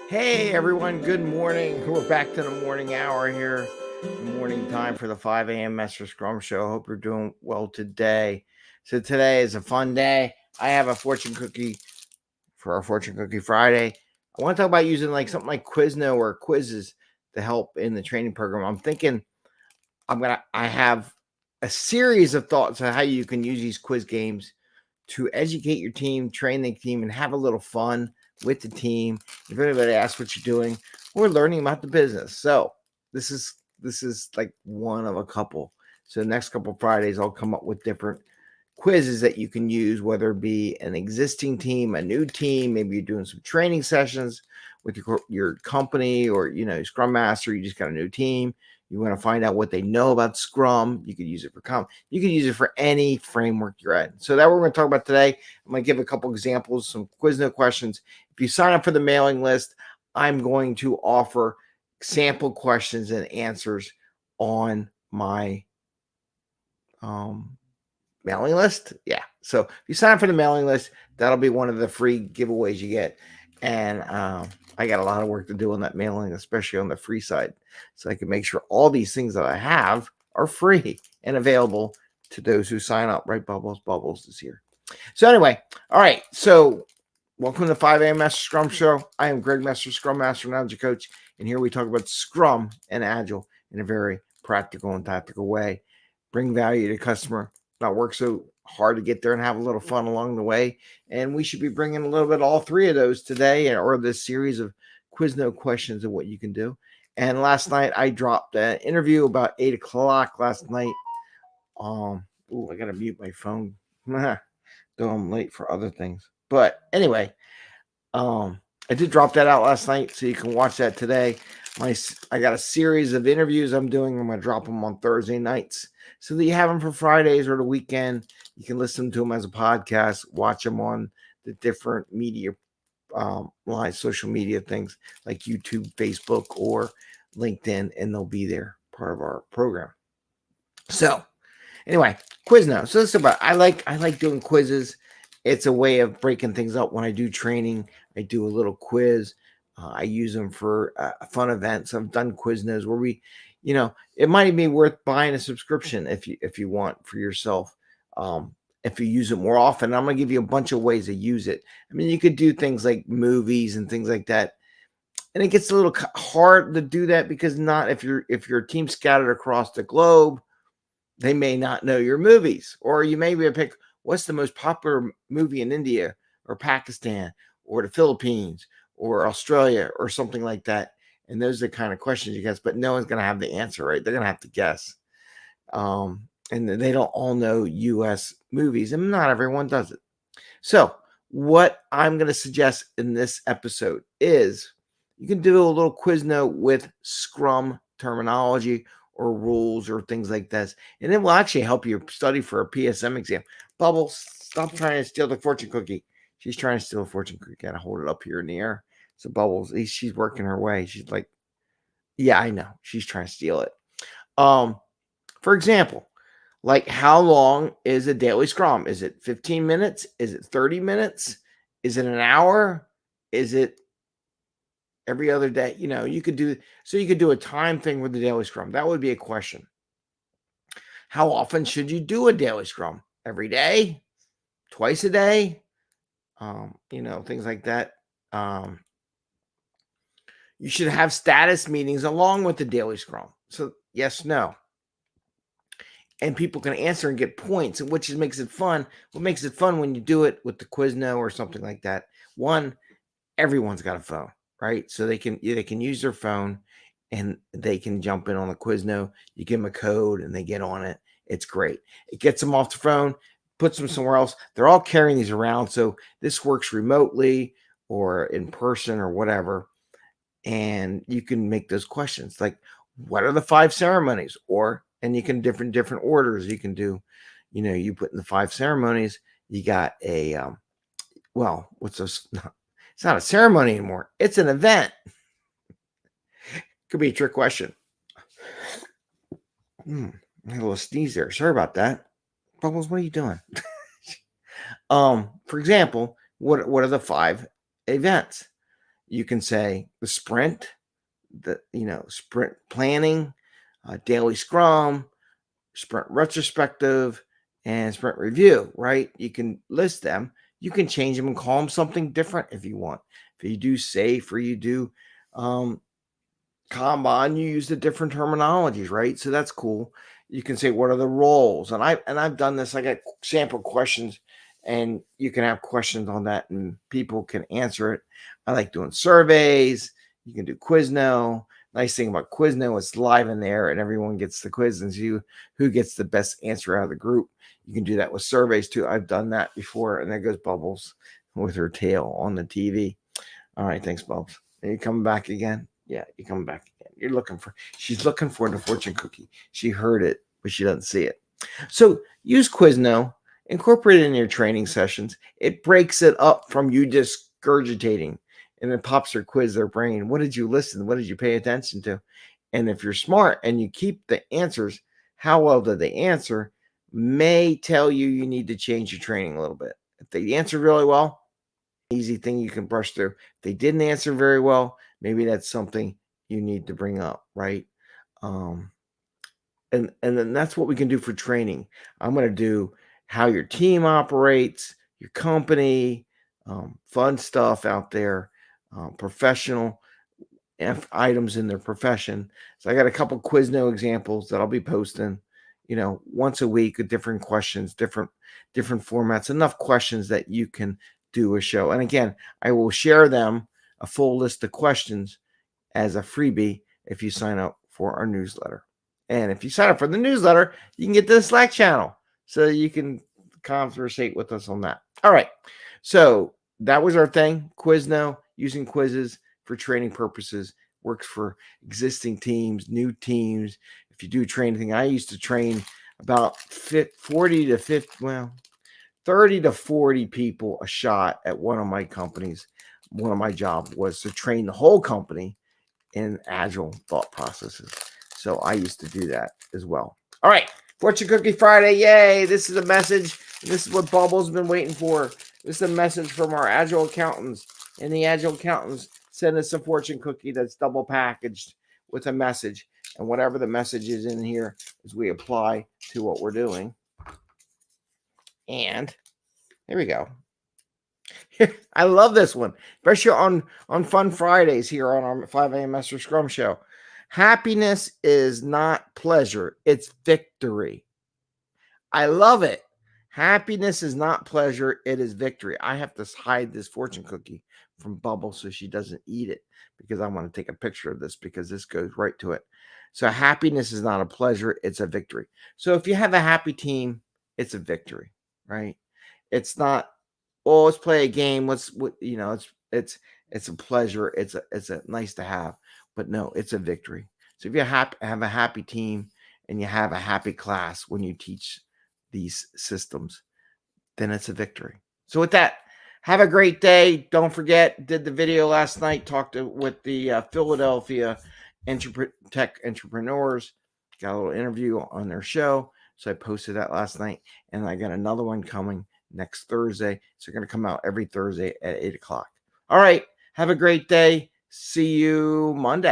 Hey everyone, good morning. We're back to the morning hour here. Morning time for the 5 a.m. Mester Scrum Show. Hope you're doing well today. So today is a fun day. I have a fortune cookie for our Fortune Cookie Friday. I want to talk about using like something like Quizno or quizzes to help in the training program. I'm thinking I have a series of thoughts on how you can use these quiz games to educate your team, train the team, and have a little fun with the team. If anybody asks what you're doing, we're learning about the business. So this is like one of a couple. So the next couple of Fridays, I'll come up with different quizzes that you can use, whether it be an existing team, a new team, maybe you're doing some training sessions with your company, or Scrum Master, you just got a new team. You want to find out what they know about Scrum. You could use it for you can use it for any framework you're at. So that we're going to talk about today. I'm going to give a couple examples, some Quizno questions. If you sign up for the mailing list, I'm going to offer sample questions and answers on my mailing list. Yeah. So if you sign up for the mailing list, that'll be one of the free giveaways you get. And I got a lot of work to do on that mailing, especially on the free side. So I can make sure all these things that I have are free and available to those who sign up, right? Bubbles is here. So anyway, all right. So welcome to the 5 a.m. Master Scrum Show. I am Greg Mester, Scrum Master and Agile Coach. And here we talk about Scrum and Agile in a very practical and tactical way. Bring value to the customer, not work so hard to get there and have a little fun along the way. And we should be bringing a little bit of all three of those today, or this series of Quizno questions of what you can do. And last night I dropped an interview about 8 o'clock last night. I gotta mute my phone. Though I'm late for other things. But anyway, I did drop that out last night, so you can watch that today. I got a series of interviews I'm doing. I'm going to drop them on Thursday nights so that you have them for Fridays or the weekend. You can listen to them as a podcast, watch them on the different media live social media things like YouTube, Facebook, or LinkedIn, and they'll be there, part of our program. So anyway, Quizno. So this is about I like doing quizzes. It's a way of breaking things up. When I do training, I do a little quiz. I use them for fun events. I've done Quiznos where it might be worth buying a subscription if you want for yourself. If you use it more often, I'm going to give you a bunch of ways to use it. I mean, you could do things like movies and things like that, and it gets a little hard to do that because not if your team's scattered across the globe, they may not know your movies, or you may be able to pick what's the most popular movie in India or Pakistan or the Philippines or Australia or something like that. And those are the kind of questions you guess, but no one's going to have the answer, right? They're going to have to guess. And they don't all know US movies, and not everyone does it. So what I'm going to suggest in this episode is you can do a little Quizno with Scrum terminology or rules or things like this, and it will actually help you study for a PSM exam. Bubbles, stop trying to steal the fortune cookie. She's trying to steal a fortune cookie. Gotta hold it up here in the air. So Bubbles, she's working her way. She's like, yeah, I know. She's trying to steal it. For example, like how long is a daily Scrum? Is it 15 minutes? Is it 30 minutes? Is it an hour? Is it every other day? You could do a time thing with the daily Scrum. That would be a question. How often should you do a daily Scrum? Every day? Twice a day? Things like that. You should have status meetings along with the daily Scrum. So yes, no. And people can answer and get points, which makes it fun. What makes it fun when you do it with the Quizno or something like that? One, everyone's got a phone, right? So they can use their phone and they can jump in on the Quizno. You give them a code and they get on it. It's great. It gets them off the phone, puts them somewhere else. They're all carrying these around, so this works remotely or in person or whatever. And you can make those questions like, what are the 5 ceremonies? And you can different orders you can do. You put in the 5 ceremonies. You got a what's this? It's not a ceremony anymore. It's an event. Could be a trick question. I had a little sneeze there. Sorry about that. Bubbles, what are you doing? For example, what are the 5 events? you can say the sprint, sprint planning, daily scrum, sprint retrospective, and sprint review, right? You can list them. You can change them and call them something different if you want. If you do safe or you do Kanban, you use the different terminologies, right? So that's cool. You can say what are the roles, and I've done this. I got sample questions, and you can have questions on that, and people can answer it. I like doing surveys. You can do Quizno. Nice thing about Quizno, it's live in there, and everyone gets the quiz and see who gets the best answer out of the group. You can do that with surveys too. I've done that before, and there goes Bubbles with her tail on the TV. All right, thanks, Bubbles. Are you coming back again? Yeah, you coming back again. She's looking for the fortune cookie. She heard it, but she doesn't see it. So use Quizno, incorporate it in your training sessions. It breaks it up from you just regurgitating, and it pops their quiz, their brain. What did you listen? What did you pay attention to? And if you're smart and you keep the answers, how well did they answer, may tell you need to change your training a little bit. If they answer really well, easy thing you can brush through. If they didn't answer very well, maybe that's something you need to bring up, right? And then that's what we can do for training. I'm going to do how your team operates, your company, fun stuff out there, professional items in their profession. So I got a couple Quizno examples that I'll be posting, once a week with different questions, different formats, enough questions that you can do a show. And again, I will share them, a full list of questions, as a freebie if you sign up for our newsletter. And if you sign up for the newsletter, you can get to the Slack channel so you can conversate with us on that. All right. So that was our thing. Quizno, using quizzes for training purposes, works for existing teams, new teams. If you do training, I used to train about 40 to 50, 30 to 40 people a shot at one of my companies. One of my jobs was to train the whole company in agile thought processes. So I used to do that as well. All right. Fortune Cookie Friday. Yay. This is a message. This is what Bubble's been waiting for. This is a message from our agile accountants. And the agile accountants send us a fortune cookie that's double packaged with a message. And whatever the message is in here is we apply to what we're doing. And here we go. I love this one, especially on Fun Fridays here on our 5 a.m. Mester Scrum show. Happiness is not pleasure, it's victory. I love it. Happiness is not pleasure, it is victory. I have to hide this fortune cookie from Bubble so she doesn't eat it, because I want to take a picture of this because this goes right to it. So happiness is not a pleasure, it's a victory. So if you have a happy team, it's a victory, right? It's not, oh, let's play a game. It's a pleasure. It's a nice to have, but no, it's a victory. So if you have a happy team and you have a happy class when you teach these systems, then it's a victory. So with that, have a great day. Don't forget, did the video last night, talked with the Philadelphia tech entrepreneurs, got a little interview on their show. So I posted that last night, and I got another one coming next Thursday. So they're going to come out every Thursday at 8 o'clock. All right. Have a great day. See you Monday.